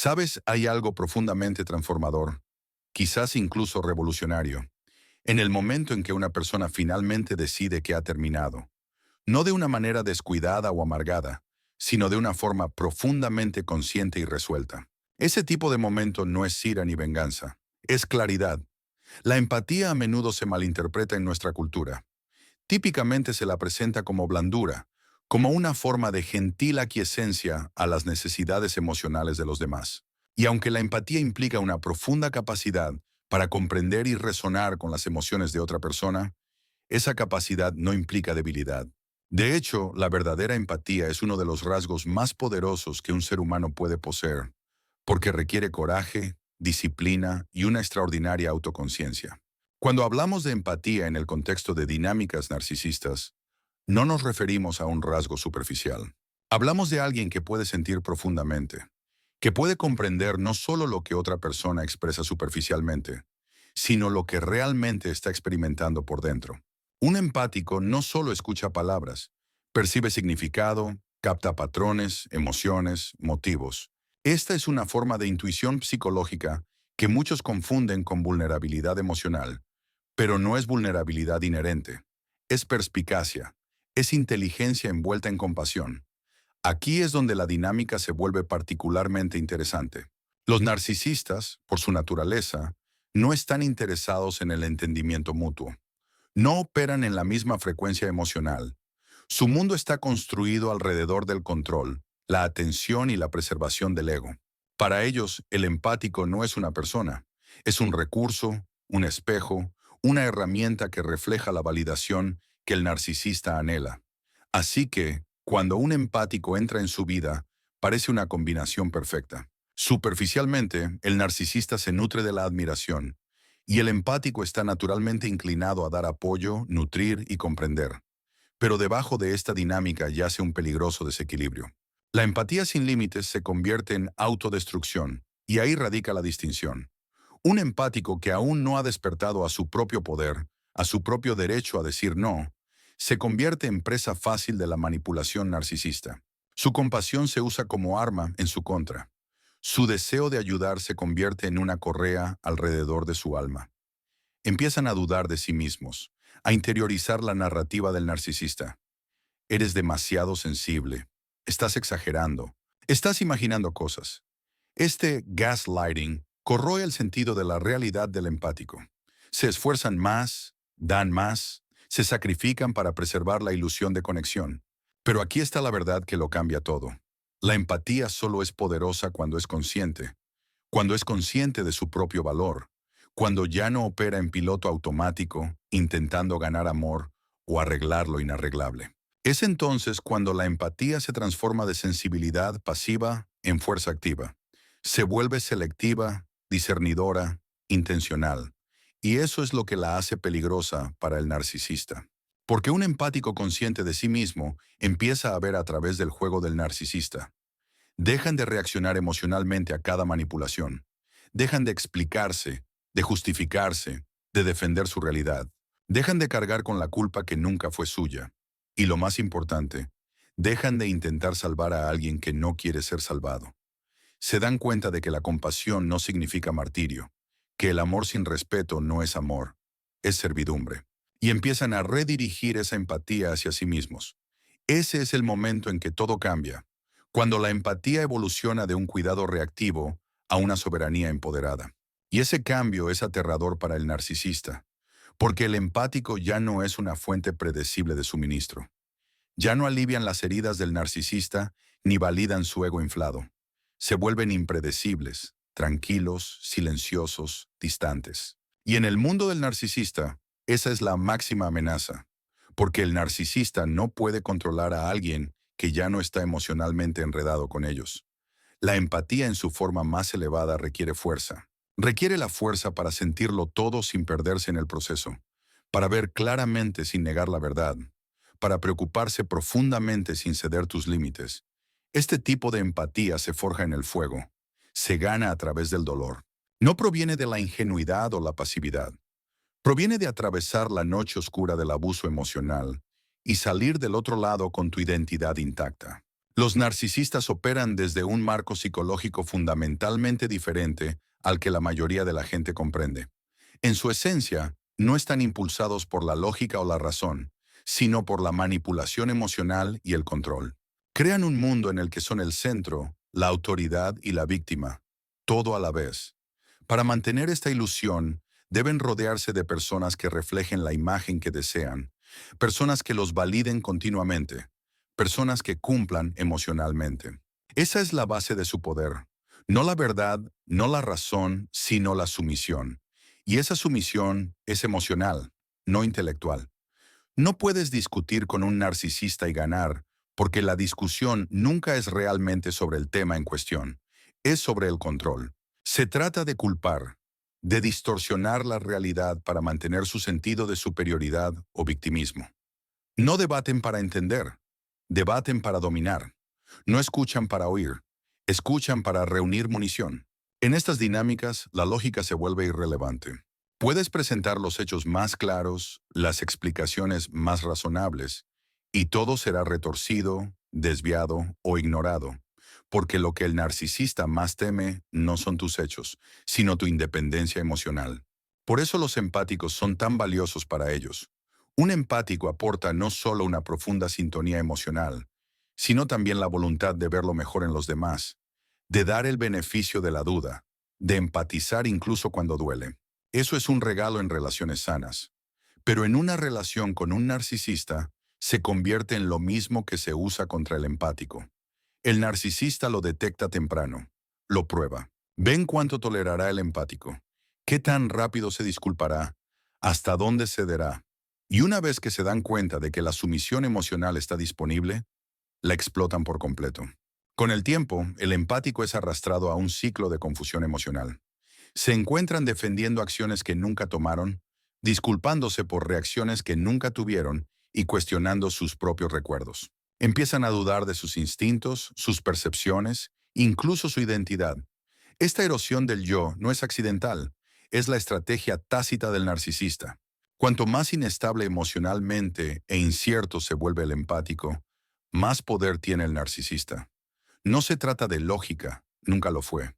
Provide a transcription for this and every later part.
Sabes, hay algo profundamente transformador, quizás incluso revolucionario, en el momento en que una persona finalmente decide que ha terminado, no de una manera descuidada o amargada, sino de una forma profundamente consciente y resuelta. Ese tipo de momento no es ira ni venganza, es claridad. La empatía a menudo se malinterpreta en nuestra cultura. Típicamente se la presenta como blandura, como una forma de gentil aquiescencia a las necesidades emocionales de los demás. Y aunque la empatía implica una profunda capacidad para comprender y resonar con las emociones de otra persona, esa capacidad no implica debilidad. De hecho, la verdadera empatía es uno de los rasgos más poderosos que un ser humano puede poseer, porque requiere coraje, disciplina y una extraordinaria autoconciencia. Cuando hablamos de empatía en el contexto de dinámicas narcisistas, no nos referimos a un rasgo superficial. Hablamos de alguien que puede sentir profundamente, que puede comprender no solo lo que otra persona expresa superficialmente, sino lo que realmente está experimentando por dentro. Un empático no solo escucha palabras, percibe significado, capta patrones, emociones, motivos. Esta es una forma de intuición psicológica que muchos confunden con vulnerabilidad emocional, pero no es vulnerabilidad inherente. Es perspicacia, es inteligencia envuelta en compasión. Aquí es donde la dinámica se vuelve particularmente interesante. Los narcisistas, por su naturaleza, no están interesados en el entendimiento mutuo. No operan en la misma frecuencia emocional. Su mundo está construido alrededor del control, la atención y la preservación del ego. Para ellos, el empático no es una persona, es un recurso, un espejo, una herramienta que refleja la validación que el narcisista anhela. Así que, cuando un empático entra en su vida, parece una combinación perfecta. Superficialmente, el narcisista se nutre de la admiración, y el empático está naturalmente inclinado a dar apoyo, nutrir y comprender. Pero debajo de esta dinámica yace un peligroso desequilibrio. La empatía sin límites se convierte en autodestrucción, y ahí radica la distinción. Un empático que aún no ha despertado a su propio poder, a su propio derecho a decir no, se convierte en presa fácil de la manipulación narcisista. Su compasión se usa como arma en su contra. Su deseo de ayudar se convierte en una correa alrededor de su alma. Empiezan a dudar de sí mismos, a interiorizar la narrativa del narcisista. Eres demasiado sensible. Estás exagerando. Estás imaginando cosas. Este gaslighting corroe el sentido de la realidad del empático. Se esfuerzan más, dan más, se sacrifican para preservar la ilusión de conexión. Pero aquí está la verdad que lo cambia todo. La empatía solo es poderosa cuando es consciente de su propio valor, cuando ya no opera en piloto automático, intentando ganar amor o arreglar lo inarreglable. Es entonces cuando la empatía se transforma de sensibilidad pasiva en fuerza activa. Se vuelve selectiva, discernidora, intencional. Y eso es lo que la hace peligrosa para el narcisista. Porque un empático consciente de sí mismo empieza a ver a través del juego del narcisista. Dejan de reaccionar emocionalmente a cada manipulación. Dejan de explicarse, de justificarse, de defender su realidad. Dejan de cargar con la culpa que nunca fue suya. Y lo más importante, dejan de intentar salvar a alguien que no quiere ser salvado. Se dan cuenta de que la compasión no significa martirio, que el amor sin respeto no es amor, es servidumbre. Y empiezan a redirigir esa empatía hacia sí mismos. Ese es el momento en que todo cambia, cuando la empatía evoluciona de un cuidado reactivo a una soberanía empoderada. Y ese cambio es aterrador para el narcisista, porque el empático ya no es una fuente predecible de suministro. Ya no alivian las heridas del narcisista ni validan su ego inflado. Se vuelven impredecibles, tranquilos, silenciosos, distantes. Y en el mundo del narcisista, esa es la máxima amenaza, porque el narcisista no puede controlar a alguien que ya no está emocionalmente enredado con ellos. La empatía en su forma más elevada requiere fuerza. Requiere la fuerza para sentirlo todo sin perderse en el proceso, para ver claramente sin negar la verdad, para preocuparse profundamente sin ceder tus límites. Este tipo de empatía se forja en el fuego, se gana a través del dolor. No proviene de la ingenuidad o la pasividad. Proviene de atravesar la noche oscura del abuso emocional y salir del otro lado con tu identidad intacta. Los narcisistas operan desde un marco psicológico fundamentalmente diferente al que la mayoría de la gente comprende. En su esencia, no están impulsados por la lógica o la razón, sino por la manipulación emocional y el control. Crean un mundo en el que son el centro, la autoridad y la víctima, todo a la vez. Para mantener esta ilusión, deben rodearse de personas que reflejen la imagen que desean, personas que los validen continuamente, personas que cumplan emocionalmente. Esa es la base de su poder. No la verdad, no la razón, sino la sumisión. Y esa sumisión es emocional, no intelectual. No puedes discutir con un narcisista y ganar, porque la discusión nunca es realmente sobre el tema en cuestión, es sobre el control. Se trata de culpar, de distorsionar la realidad para mantener su sentido de superioridad o victimismo. No debaten para entender, debaten para dominar. No escuchan para oír, escuchan para reunir munición. En estas dinámicas, la lógica se vuelve irrelevante. Puedes presentar los hechos más claros, las explicaciones más razonables, y todo será retorcido, desviado o ignorado, porque lo que el narcisista más teme no son tus hechos, sino tu independencia emocional. Por eso los empáticos son tan valiosos para ellos. Un empático aporta no solo una profunda sintonía emocional, sino también la voluntad de ver lo mejor en los demás, de dar el beneficio de la duda, de empatizar incluso cuando duele. Eso es un regalo en relaciones sanas. Pero en una relación con un narcisista, se convierte en lo mismo que se usa contra el empático. El narcisista lo detecta temprano, lo prueba. Ven cuánto tolerará el empático, qué tan rápido se disculpará, hasta dónde cederá. Y una vez que se dan cuenta de que la sumisión emocional está disponible, la explotan por completo. Con el tiempo, el empático es arrastrado a un ciclo de confusión emocional. Se encuentran defendiendo acciones que nunca tomaron, disculpándose por reacciones que nunca tuvieron y cuestionando sus propios recuerdos. Empiezan a dudar de sus instintos, sus percepciones, incluso su identidad. Esta erosión del yo no es accidental, es la estrategia tácita del narcisista. Cuanto más inestable emocionalmente e incierto se vuelve el empático, más poder tiene el narcisista. No se trata de lógica, nunca lo fue.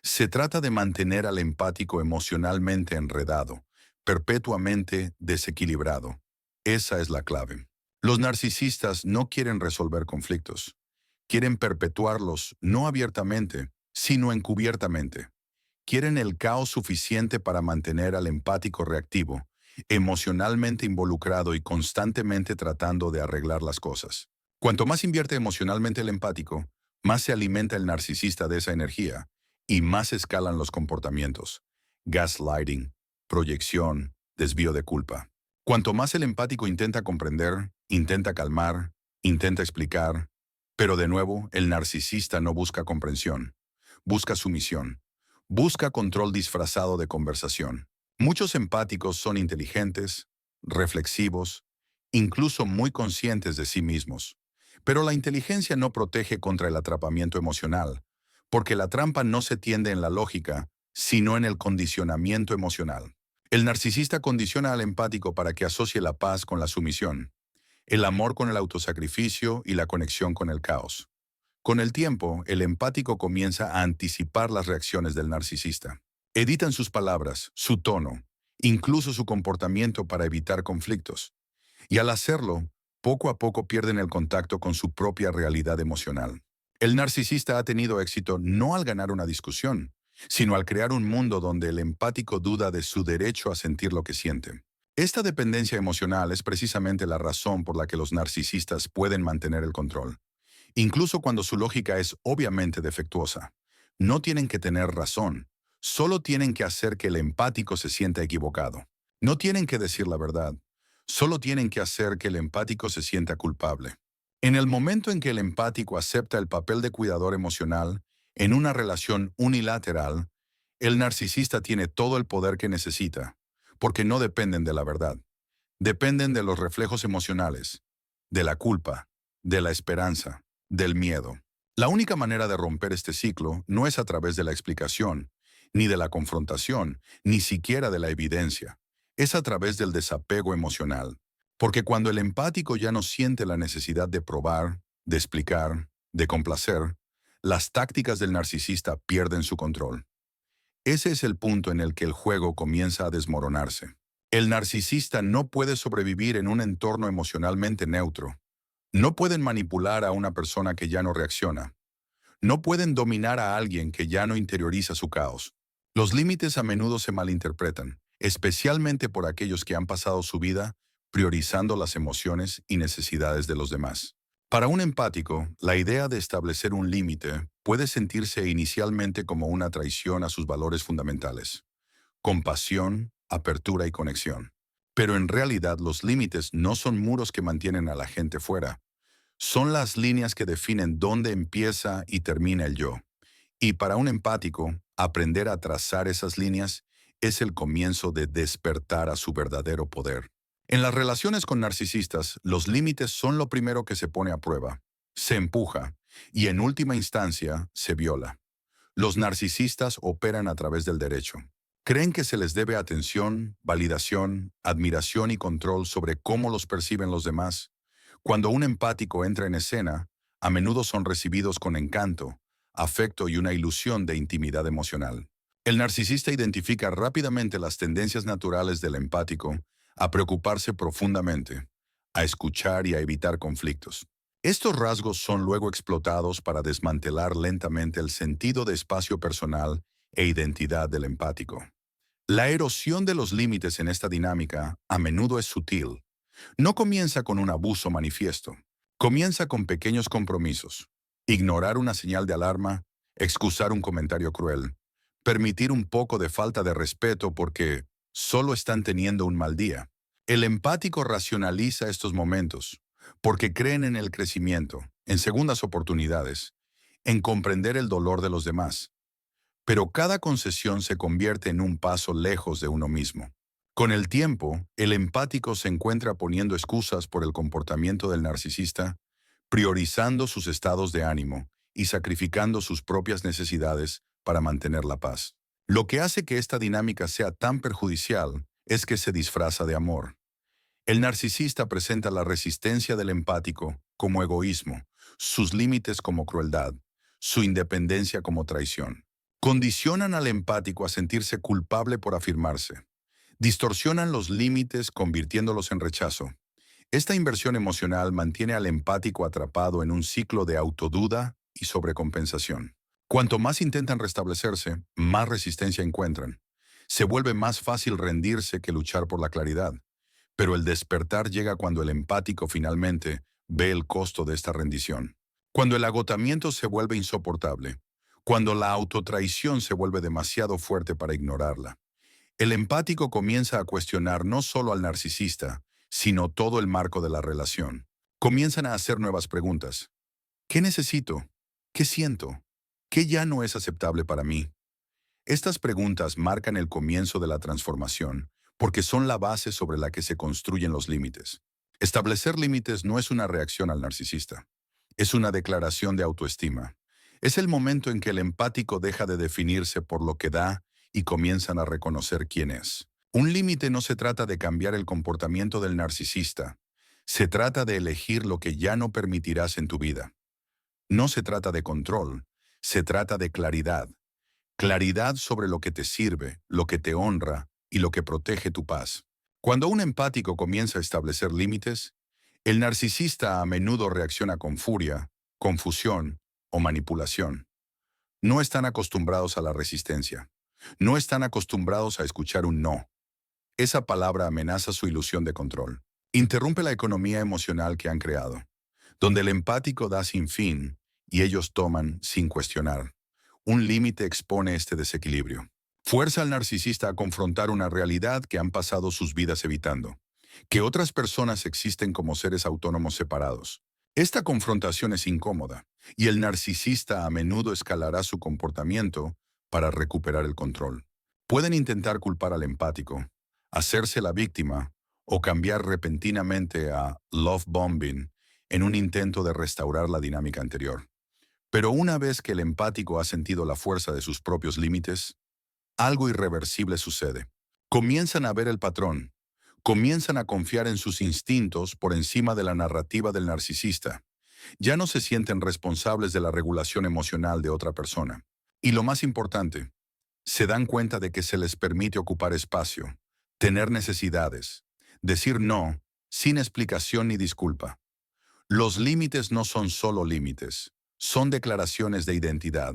Se trata de mantener al empático emocionalmente enredado, perpetuamente desequilibrado. Esa es la clave. Los narcisistas no quieren resolver conflictos. Quieren perpetuarlos no abiertamente, sino encubiertamente. Quieren el caos suficiente para mantener al empático reactivo, emocionalmente involucrado y constantemente tratando de arreglar las cosas. Cuanto más invierte emocionalmente el empático, más se alimenta el narcisista de esa energía y más escalan los comportamientos. Gaslighting, proyección, desvío de culpa. Cuanto más el empático intenta comprender, intenta calmar, intenta explicar, pero de nuevo el narcisista no busca comprensión, busca sumisión, busca control disfrazado de conversación. Muchos empáticos son inteligentes, reflexivos, incluso muy conscientes de sí mismos. Pero la inteligencia no protege contra el atrapamiento emocional, porque la trampa no se tiende en la lógica, sino en el condicionamiento emocional. El narcisista condiciona al empático para que asocie la paz con la sumisión, el amor con el autosacrificio y la conexión con el caos. Con el tiempo, el empático comienza a anticipar las reacciones del narcisista. Editan sus palabras, su tono, incluso su comportamiento para evitar conflictos. Y al hacerlo, poco a poco pierden el contacto con su propia realidad emocional. El narcisista ha tenido éxito no al ganar una discusión, sino al crear un mundo donde el empático duda de su derecho a sentir lo que siente. Esta dependencia emocional es precisamente la razón por la que los narcisistas pueden mantener el control, incluso cuando su lógica es obviamente defectuosa. No tienen que tener razón, solo tienen que hacer que el empático se sienta equivocado. No tienen que decir la verdad, solo tienen que hacer que el empático se sienta culpable. En el momento en que el empático acepta el papel de cuidador emocional en una relación unilateral, el narcisista tiene todo el poder que necesita, porque no dependen de la verdad. Dependen de los reflejos emocionales, de la culpa, de la esperanza, del miedo. La única manera de romper este ciclo no es a través de la explicación, ni de la confrontación, ni siquiera de la evidencia. Es a través del desapego emocional. Porque cuando el empático ya no siente la necesidad de probar, de explicar, de complacer, las tácticas del narcisista pierden su control. Ese es el punto en el que el juego comienza a desmoronarse. El narcisista no puede sobrevivir en un entorno emocionalmente neutro. No pueden manipular a una persona que ya no reacciona. No pueden dominar a alguien que ya no interioriza su caos. Los límites a menudo se malinterpretan, especialmente por aquellos que han pasado su vida priorizando las emociones y necesidades de los demás. Para un empático, la idea de establecer un límite puede sentirse inicialmente como una traición a sus valores fundamentales: compasión, apertura y conexión. Pero en realidad los límites no son muros que mantienen a la gente fuera. Son las líneas que definen dónde empieza y termina el yo. Y para un empático, aprender a trazar esas líneas es el comienzo de despertar a su verdadero poder. En las relaciones con narcisistas, los límites son lo primero que se pone a prueba, se empuja y en última instancia se viola. Los narcisistas operan a través del derecho. Creen que se les debe atención, validación, admiración y control sobre cómo los perciben los demás. Cuando un empático entra en escena, a menudo son recibidos con encanto, afecto y una ilusión de intimidad emocional. El narcisista identifica rápidamente las tendencias naturales del empático a preocuparse profundamente, a escuchar y a evitar conflictos. Estos rasgos son luego explotados para desmantelar lentamente el sentido de espacio personal e identidad del empático. La erosión de los límites en esta dinámica a menudo es sutil. No comienza con un abuso manifiesto. Comienza con pequeños compromisos. Ignorar una señal de alarma, excusar un comentario cruel, permitir un poco de falta de respeto porque solo están teniendo un mal día. El empático racionaliza estos momentos porque creen en el crecimiento, en segundas oportunidades, en comprender el dolor de los demás. Pero cada concesión se convierte en un paso lejos de uno mismo. Con el tiempo, el empático se encuentra poniendo excusas por el comportamiento del narcisista, priorizando sus estados de ánimo y sacrificando sus propias necesidades para mantener la paz. Lo que hace que esta dinámica sea tan perjudicial es que se disfraza de amor. El narcisista presenta la resistencia del empático como egoísmo, sus límites como crueldad, su independencia como traición. Condicionan al empático a sentirse culpable por afirmarse. Distorsionan los límites convirtiéndolos en rechazo. Esta inversión emocional mantiene al empático atrapado en un ciclo de autoduda y sobrecompensación. Cuanto más intentan restablecerse, más resistencia encuentran. Se vuelve más fácil rendirse que luchar por la claridad. Pero el despertar llega cuando el empático finalmente ve el costo de esta rendición. Cuando el agotamiento se vuelve insoportable. Cuando la autotraición se vuelve demasiado fuerte para ignorarla. El empático comienza a cuestionar no solo al narcisista, sino todo el marco de la relación. Comienzan a hacer nuevas preguntas. ¿Qué necesito? ¿Qué siento? ¿Qué ya no es aceptable para mí? Estas preguntas marcan el comienzo de la transformación, porque son la base sobre la que se construyen los límites. Establecer límites no es una reacción al narcisista, es una declaración de autoestima. Es el momento en que el empático deja de definirse por lo que da y comienzan a reconocer quién es. Un límite no se trata de cambiar el comportamiento del narcisista, se trata de elegir lo que ya no permitirás en tu vida. No se trata de control, se trata de claridad. Claridad sobre lo que te sirve, lo que te honra y lo que protege tu paz. Cuando un empático comienza a establecer límites, el narcisista a menudo reacciona con furia, confusión o manipulación. No están acostumbrados a la resistencia. No están acostumbrados a escuchar un no. Esa palabra amenaza su ilusión de control. Interrumpe la economía emocional que han creado, donde el empático da sin fin y ellos toman sin cuestionar. Un límite expone este desequilibrio. Fuerza al narcisista a confrontar una realidad que han pasado sus vidas evitando, que otras personas existen como seres autónomos separados. Esta confrontación es incómoda, y el narcisista a menudo escalará su comportamiento para recuperar el control. Pueden intentar culpar al empático, hacerse la víctima o cambiar repentinamente a love bombing en un intento de restaurar la dinámica anterior. Pero una vez que el empático ha sentido la fuerza de sus propios límites, algo irreversible sucede. Comienzan a ver el patrón, comienzan a confiar en sus instintos por encima de la narrativa del narcisista, Ya no se sienten responsables de la regulación emocional de otra persona. Y lo más importante, se dan cuenta de que se les permite ocupar espacio, tener necesidades, decir no, sin explicación ni disculpa. Los límites no son solo límites, son declaraciones de identidad,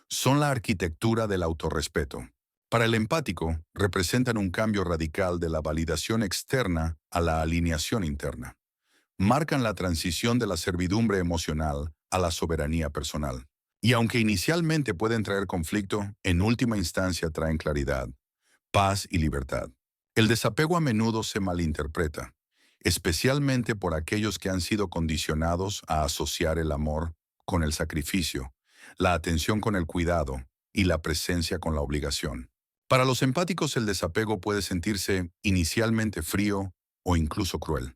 son la arquitectura del autorrespeto. Para el empático, representan un cambio radical de la validación externa a la alineación interna. Marcan la transición de la servidumbre emocional a la soberanía personal. Y aunque inicialmente pueden traer conflicto, en última instancia traen claridad, paz y libertad. El desapego a menudo se malinterpreta, especialmente por aquellos que han sido condicionados a asociar el amor con el sacrificio, la atención con el cuidado y la presencia con la obligación. Para los empáticos el desapego puede sentirse inicialmente frío o incluso cruel.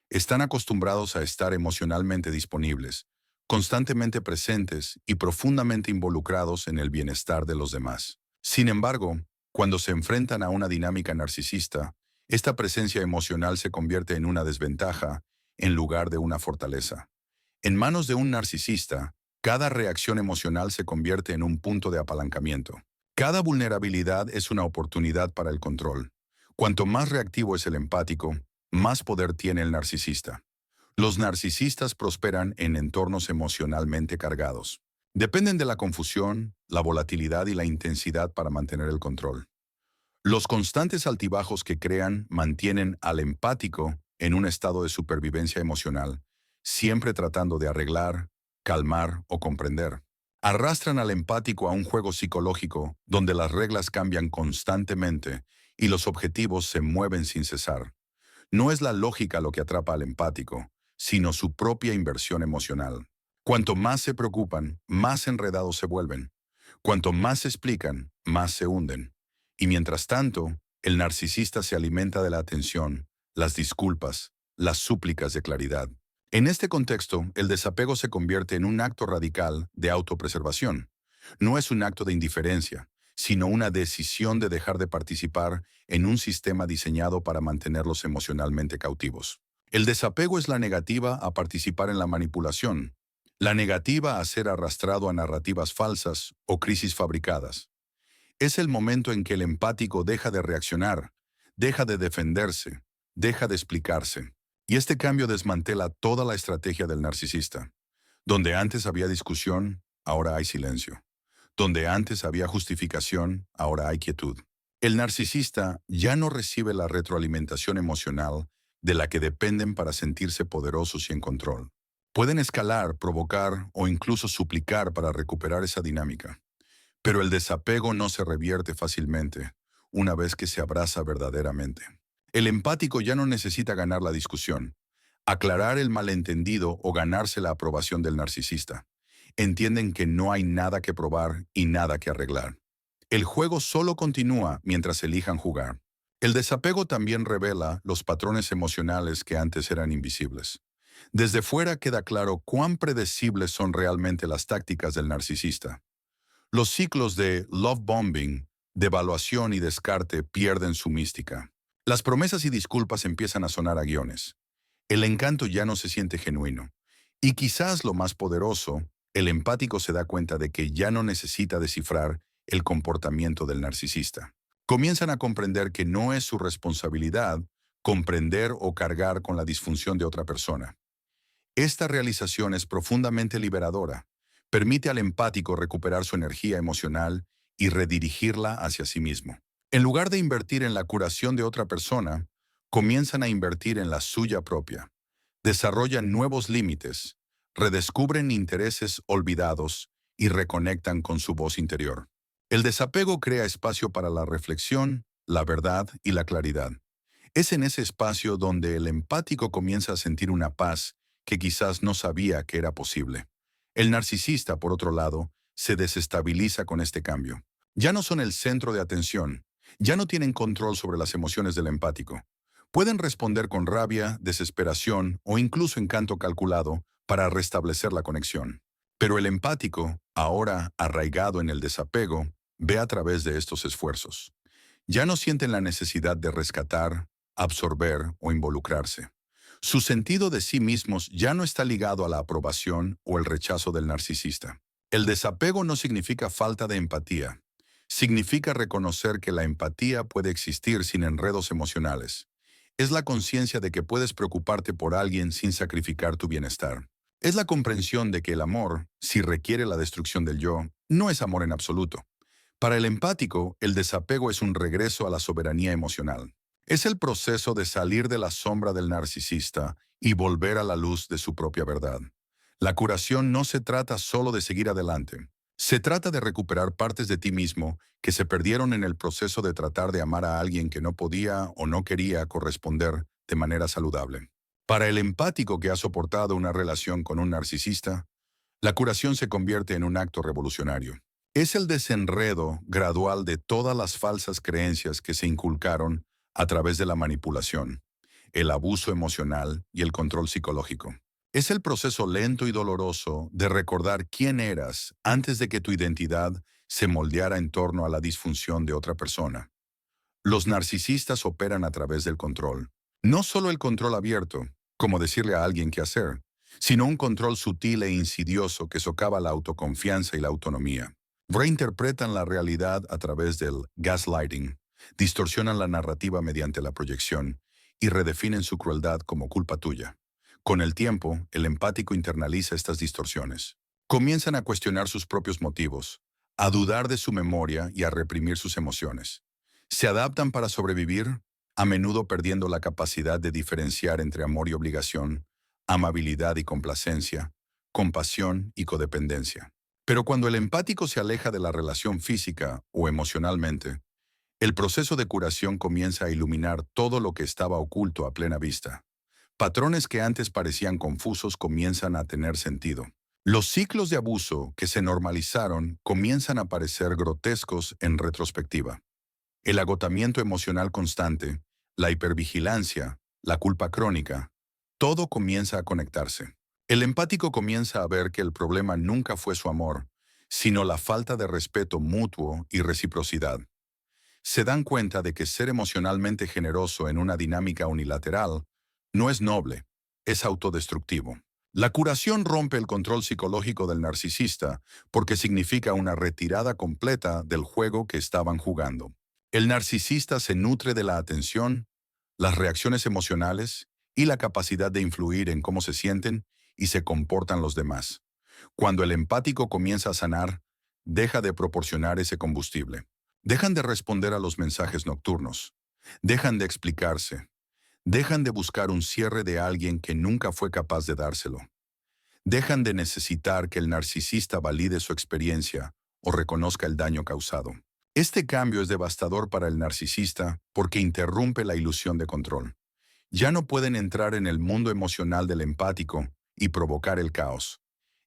Están acostumbrados a estar emocionalmente disponibles, constantemente presentes y profundamente involucrados en el bienestar de los demás. Sin embargo, cuando se enfrentan a una dinámica narcisista, esta presencia emocional se convierte en una desventaja en lugar de una fortaleza. En manos de un narcisista, cada reacción emocional se convierte en un punto de apalancamiento. Cada vulnerabilidad es una oportunidad para el control. Cuanto más reactivo es el empático, más poder tiene el narcisista. Los narcisistas prosperan en entornos emocionalmente cargados. Dependen de la confusión, la volatilidad y la intensidad para mantener el control. Los constantes altibajos que crean mantienen al empático en un estado de supervivencia emocional, siempre tratando de arreglar, calmar o comprender. Arrastran al empático a un juego psicológico donde las reglas cambian constantemente y los objetivos se mueven sin cesar. No es la lógica lo que atrapa al empático, sino su propia inversión emocional. Cuanto más se preocupan, más enredados se vuelven. Cuanto más se explican, más se hunden. Y mientras tanto, el narcisista se alimenta de la atención, las disculpas, las súplicas de claridad. En este contexto, el desapego se convierte en un acto radical de autopreservación. No es un acto de indiferencia, sino una decisión de dejar de participar en un sistema diseñado para mantenerlos emocionalmente cautivos. El desapego es la negativa a participar en la manipulación, la negativa a ser arrastrado a narrativas falsas o crisis fabricadas. Es el momento en que el empático deja de reaccionar, deja de defenderse, deja de explicarse. Y este cambio desmantela toda la estrategia del narcisista. Donde antes había discusión, ahora hay silencio. Donde antes había justificación, ahora hay quietud. El narcisista ya no recibe la retroalimentación emocional de la que dependen para sentirse poderosos y en control. Pueden escalar, provocar o incluso suplicar para recuperar esa dinámica. Pero el desapego no se revierte fácilmente una vez que se abraza verdaderamente. El empático ya no necesita ganar la discusión, aclarar el malentendido o ganarse la aprobación del narcisista. Entienden que no hay nada que probar y nada que arreglar. El juego solo continúa mientras elijan jugar. El desapego también revela los patrones emocionales que antes eran invisibles. Desde fuera queda claro cuán predecibles son realmente las tácticas del narcisista. Los ciclos de love bombing, de evaluación y descarte pierden su mística. Las promesas y disculpas empiezan a sonar a guiones. El encanto ya no se siente genuino. Y quizás lo más poderoso, el empático se da cuenta de que ya no necesita descifrar el comportamiento del narcisista. Comienzan a comprender que no es su responsabilidad comprender o cargar con la disfunción de otra persona. Esta realización es profundamente liberadora. Permite al empático recuperar su energía emocional y redirigirla hacia sí mismo. En lugar de invertir en la curación de otra persona, comienzan a invertir en la suya propia. Desarrollan nuevos límites, redescubren intereses olvidados y reconectan con su voz interior. El desapego crea espacio para la reflexión, la verdad y la claridad. Es en ese espacio donde el empático comienza a sentir una paz que quizás no sabía que era posible. El narcisista, por otro lado, se desestabiliza con este cambio. Ya no son el centro de atención, ya no tienen control sobre las emociones del empático. Pueden responder con rabia, desesperación o incluso encanto calculado para restablecer la conexión. Pero el empático, ahora arraigado en el desapego, ve a través de estos esfuerzos. Ya no sienten la necesidad de rescatar, absorber o involucrarse. Su sentido de sí mismos ya no está ligado a la aprobación o el rechazo del narcisista. El desapego no significa falta de empatía. Significa reconocer que la empatía puede existir sin enredos emocionales. Es la conciencia de que puedes preocuparte por alguien sin sacrificar tu bienestar. Es la comprensión de que el amor, si requiere la destrucción del yo, no es amor en absoluto. Para el empático, el desapego es un regreso a la soberanía emocional. Es el proceso de salir de la sombra del narcisista y volver a la luz de su propia verdad. La curación no se trata solo de seguir adelante. Se trata de recuperar partes de ti mismo que se perdieron en el proceso de tratar de amar a alguien que no podía o no quería corresponder de manera saludable. Para el empático que ha soportado una relación con un narcisista, la curación se convierte en un acto revolucionario. Es el desenredo gradual de todas las falsas creencias que se inculcaron a través de la manipulación, el abuso emocional y el control psicológico. Es el proceso lento y doloroso de recordar quién eras antes de que tu identidad se moldeara en torno a la disfunción de otra persona. Los narcisistas operan a través del control. No solo el control abierto, como decirle a alguien qué hacer, sino un control sutil e insidioso que socava la autoconfianza y la autonomía. Reinterpretan la realidad a través del gaslighting, distorsionan la narrativa mediante la proyección y redefinen su crueldad como culpa tuya. Con el tiempo, el empático internaliza estas distorsiones. Comienzan a cuestionar sus propios motivos, a dudar de su memoria y a reprimir sus emociones. Se adaptan para sobrevivir, a menudo perdiendo la capacidad de diferenciar entre amor y obligación, amabilidad y complacencia, compasión y codependencia. Pero cuando el empático se aleja de la relación física o emocionalmente, el proceso de curación comienza a iluminar todo lo que estaba oculto a plena vista. Patrones que antes parecían confusos comienzan a tener sentido. Los ciclos de abuso que se normalizaron comienzan a parecer grotescos en retrospectiva. El agotamiento emocional constante, la hipervigilancia, la culpa crónica, todo comienza a conectarse. El empático comienza a ver que el problema nunca fue su amor, sino la falta de respeto mutuo y reciprocidad. Se dan cuenta de que ser emocionalmente generoso en una dinámica unilateral no es noble, es autodestructivo. La curación rompe el control psicológico del narcisista porque significa una retirada completa del juego que estaban jugando. El narcisista se nutre de la atención, las reacciones emocionales y la capacidad de influir en cómo se sienten y se comportan los demás. Cuando el empático comienza a sanar, deja de proporcionar ese combustible. Dejan de responder a los mensajes nocturnos. Dejan de explicarse. Dejan de buscar un cierre de alguien que nunca fue capaz de dárselo. Dejan de necesitar que el narcisista valide su experiencia o reconozca el daño causado. Este cambio es devastador para el narcisista porque interrumpe la ilusión de control. Ya no pueden entrar en el mundo emocional del empático y provocar el caos.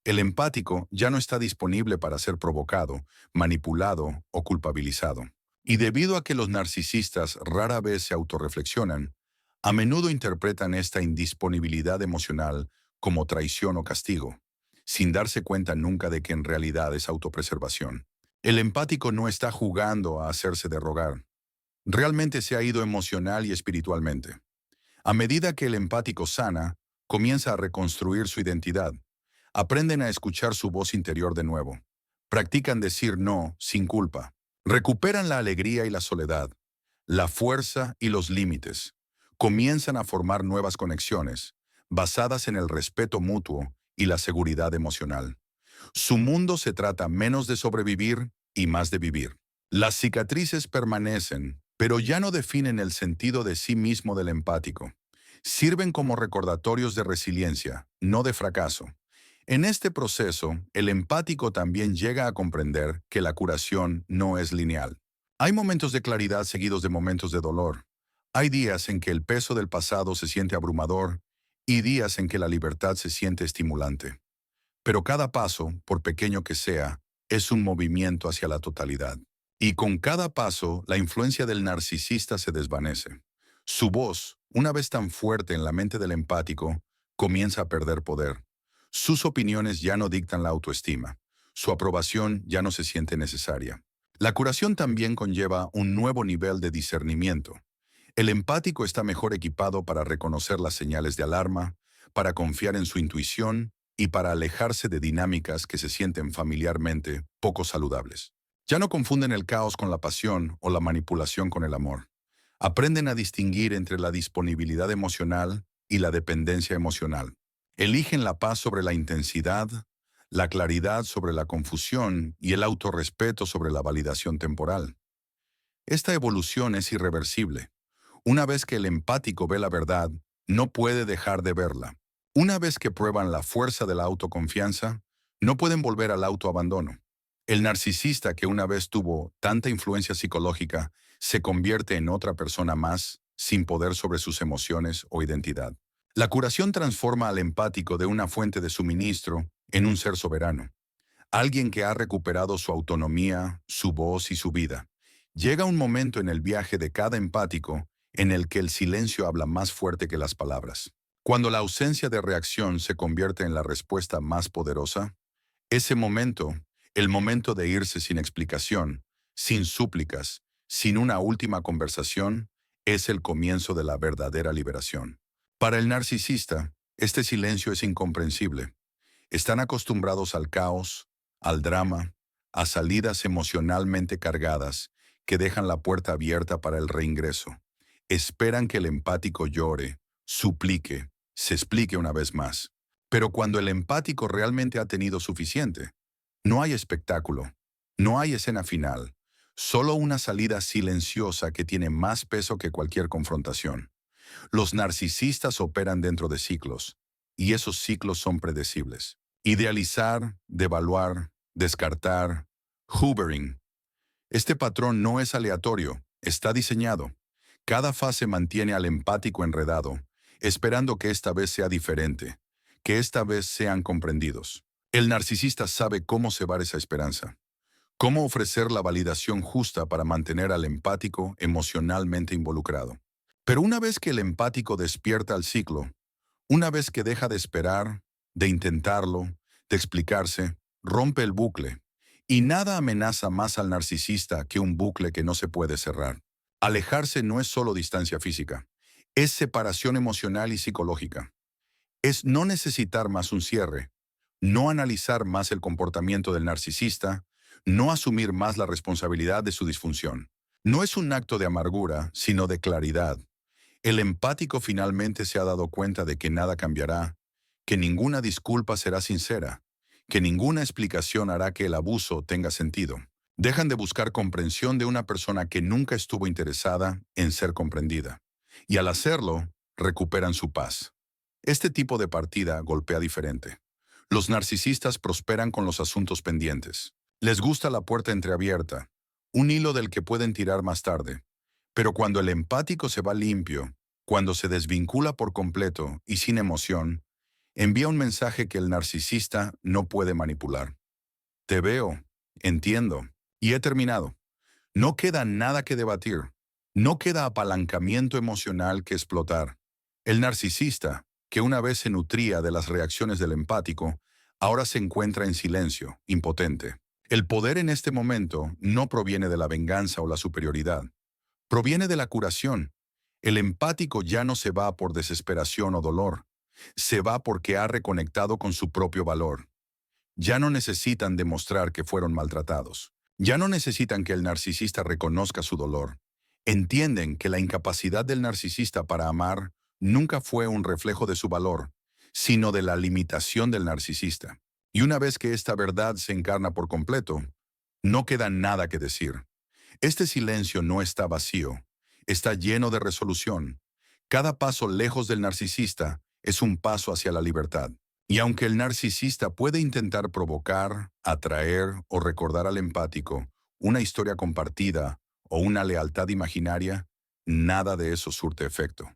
El empático ya no está disponible para ser provocado, manipulado o culpabilizado. Y debido a que los narcisistas rara vez se autorreflexionan, a menudo interpretan esta indisponibilidad emocional como traición o castigo, sin darse cuenta nunca de que en realidad es autopreservación. El empático no está jugando a hacerse de rogar. Realmente se ha ido emocional y espiritualmente. A medida que el empático sana, comienza a reconstruir su identidad. Aprenden a escuchar su voz interior de nuevo. Practican decir no sin culpa. Recuperan la alegría y la soledad, la fuerza y los límites. Comienzan a formar nuevas conexiones, basadas en el respeto mutuo y la seguridad emocional. Su mundo se trata menos de sobrevivir y más de vivir. Las cicatrices permanecen, pero ya no definen el sentido de sí mismo del empático. Sirven como recordatorios de resiliencia, no de fracaso. En este proceso, el empático también llega a comprender que la curación no es lineal. Hay momentos de claridad seguidos de momentos de dolor. Hay días en que el peso del pasado se siente abrumador y días en que la libertad se siente estimulante. Pero cada paso, por pequeño que sea, es un movimiento hacia la totalidad. Y con cada paso, la influencia del narcisista se desvanece. Su voz, una vez tan fuerte en la mente del empático, comienza a perder poder. Sus opiniones ya no dictan la autoestima. Su aprobación ya no se siente necesaria. La curación también conlleva un nuevo nivel de discernimiento. El empático está mejor equipado para reconocer las señales de alarma, para confiar en su intuición y para alejarse de dinámicas que se sienten familiarmente poco saludables. Ya no confunden el caos con la pasión o la manipulación con el amor. Aprenden a distinguir entre la disponibilidad emocional y la dependencia emocional. Eligen la paz sobre la intensidad, la claridad sobre la confusión y el autorrespeto sobre la validación temporal. Esta evolución es irreversible. Una vez que el empático ve la verdad, no puede dejar de verla. Una vez que prueban la fuerza de la autoconfianza, no pueden volver al autoabandono. El narcisista que una vez tuvo tanta influencia psicológica se convierte en otra persona más, sin poder sobre sus emociones o identidad. La curación transforma al empático de una fuente de suministro en un ser soberano, alguien que ha recuperado su autonomía, su voz y su vida. Llega un momento en el viaje de cada empático en el que el silencio habla más fuerte que las palabras. Cuando la ausencia de reacción se convierte en la respuesta más poderosa, ese momento, el momento de irse sin explicación, sin súplicas, sin una última conversación, es el comienzo de la verdadera liberación. Para el narcisista, este silencio es incomprensible. Están acostumbrados al caos, al drama, a salidas emocionalmente cargadas que dejan la puerta abierta para el reingreso. Esperan que el empático llore, suplique, se explique una vez más. Pero cuando el empático realmente ha tenido suficiente, no hay espectáculo, no hay escena final, solo una salida silenciosa que tiene más peso que cualquier confrontación. Los narcisistas operan dentro de ciclos, y esos ciclos son predecibles. Idealizar, devaluar, descartar, hoovering. Este patrón no es aleatorio, está diseñado. Cada fase mantiene al empático enredado, esperando que esta vez sea diferente, que esta vez sean comprendidos. El narcisista sabe cómo cebar esa esperanza, cómo ofrecer la validación justa para mantener al empático emocionalmente involucrado. Pero una vez que el empático despierta al ciclo, una vez que deja de esperar, de intentarlo, de explicarse, rompe el bucle. Y nada amenaza más al narcisista que un bucle que no se puede cerrar. Alejarse no es solo distancia física, es separación emocional y psicológica. Es no necesitar más un cierre, no analizar más el comportamiento del narcisista, no asumir más la responsabilidad de su disfunción. No es un acto de amargura, sino de claridad. El empático finalmente se ha dado cuenta de que nada cambiará, que ninguna disculpa será sincera, que ninguna explicación hará que el abuso tenga sentido. Dejan de buscar comprensión de una persona que nunca estuvo interesada en ser comprendida. Y al hacerlo, recuperan su paz. Este tipo de partida golpea diferente. Los narcisistas prosperan con los asuntos pendientes. Les gusta la puerta entreabierta, un hilo del que pueden tirar más tarde. Pero cuando el empático se va limpio, cuando se desvincula por completo y sin emoción, envía un mensaje que el narcisista no puede manipular. Te veo, entiendo, y he terminado. No queda nada que debatir. No queda apalancamiento emocional que explotar. El narcisista, que una vez se nutría de las reacciones del empático, ahora se encuentra en silencio, impotente. El poder en este momento no proviene de la venganza o la superioridad. Proviene de la curación. El empático ya no se va por desesperación o dolor. Se va porque ha reconectado con su propio valor. Ya no necesitan demostrar que fueron maltratados. Ya no necesitan que el narcisista reconozca su dolor. Entienden que la incapacidad del narcisista para amar nunca fue un reflejo de su valor, sino de la limitación del narcisista. Y una vez que esta verdad se encarna por completo, no queda nada que decir. Este silencio no está vacío, está lleno de resolución. Cada paso lejos del narcisista es un paso hacia la libertad. Y aunque el narcisista puede intentar provocar, atraer o recordar al empático una historia compartida o una lealtad imaginaria, nada de eso surte efecto.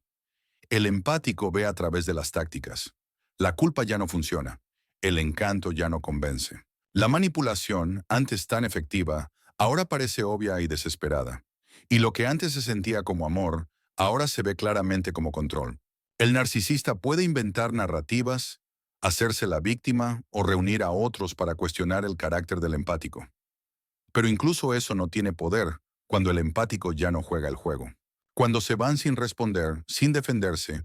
El empático ve a través de las tácticas. La culpa ya no funciona. El encanto ya no convence. La manipulación, antes tan efectiva, ahora parece obvia y desesperada. Y lo que antes se sentía como amor, ahora se ve claramente como control. El narcisista puede inventar narrativas, hacerse la víctima o reunir a otros para cuestionar el carácter del empático. Pero incluso eso no tiene poder cuando el empático ya no juega el juego. Cuando se van sin responder, sin defenderse,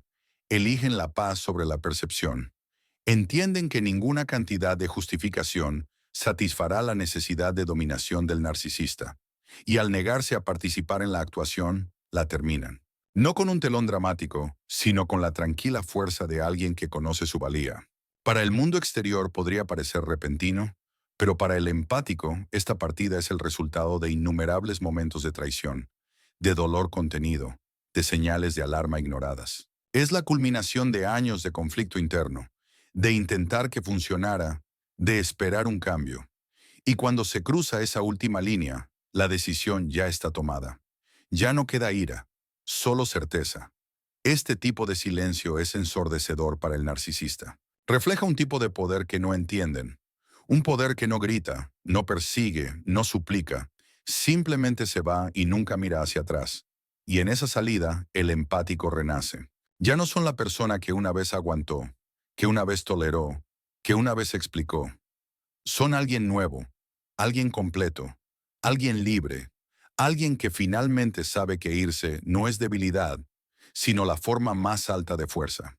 eligen la paz sobre la percepción. Entienden que ninguna cantidad de justificación satisfará la necesidad de dominación del narcisista, y al negarse a participar en la actuación, la terminan. No con un telón dramático, sino con la tranquila fuerza de alguien que conoce su valía. Para el mundo exterior podría parecer repentino, pero para el empático, esta partida es el resultado de innumerables momentos de traición, de dolor contenido, de señales de alarma ignoradas. Es la culminación de años de conflicto interno, de intentar que funcionara, de esperar un cambio. Y cuando se cruza esa última línea, la decisión ya está tomada. Ya no queda ira, solo certeza. Este tipo de silencio es ensordecedor para el narcisista. Refleja un tipo de poder que no entienden. Un poder que no grita, no persigue, no suplica. Simplemente se va y nunca mira hacia atrás. Y en esa salida, el empático renace. Ya no son la persona que una vez aguantó, que una vez toleró, que una vez explicó. Son alguien nuevo, alguien completo, alguien libre, alguien que finalmente sabe que irse no es debilidad, sino la forma más alta de fuerza.